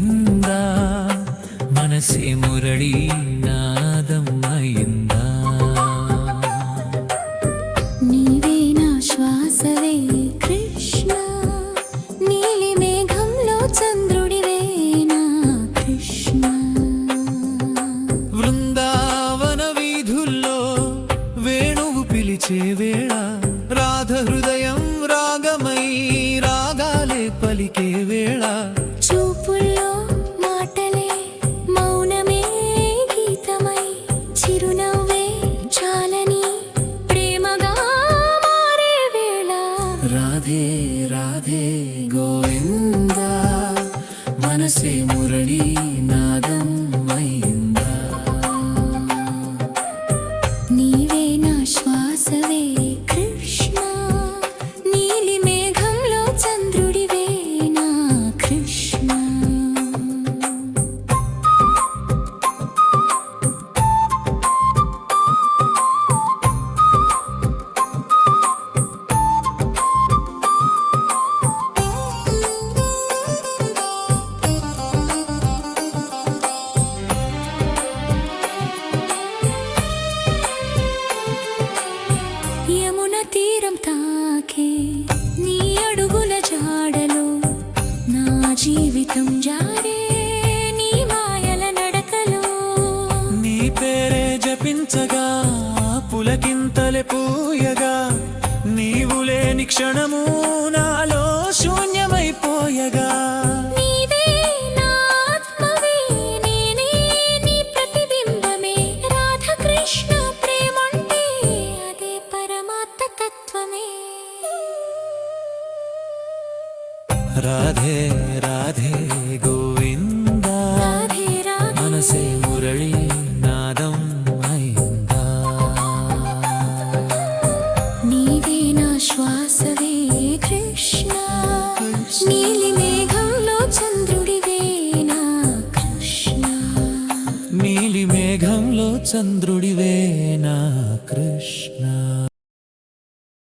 గోవిందా మనసే మురళీ నాదం అయిందా నీవే నా శ్వాసవే కృష్ణ నీలి మేఘంలో చంద్రుడివే నా కృష్ణ వృందావన వీధుల్లో వేణువు పిలిచే వేళ రాధ హృదయం రాగమై రాగాలే పలికే వేళ చూపుల్లో మాటలే మౌనమే గీతమై చిరునవ్వే చాలని ప్రేమగా మారే వేళ రాధే రాధే గోవిందా మనసే మురళీ నాదం అయిందా నీవే నా శ్వాసవే కృష్ణ నీలి మేఘంలో చంద్రుడివే నా కృష్ణ యమున తీరం తాకే నీ అడుగుల జాడలో నా జీవితం జారే నీ మాయల నడకలో నీ పేరే జపించగా పులకింతలే పూయగా నీవు లేని క్షణము నాలో శూన్యమైపోయగా నీవే నా ఆత్మవే నేనే నీ ప్రతిబింబమే రాధకృష్ణ ప్రేమంటే అదే పరమాత్మ తత్వమే రాధే రాధే గోవిందా రాధే రాధే మనసే మురళీ నాదం అయిందా నీవే నా శ్వాసవే కృష్ణ నీలి మేఘంలో చంద్రుడివే నా కృష్ణ నీలి మేఘంలో చంద్రుడివే నా కృష్ణ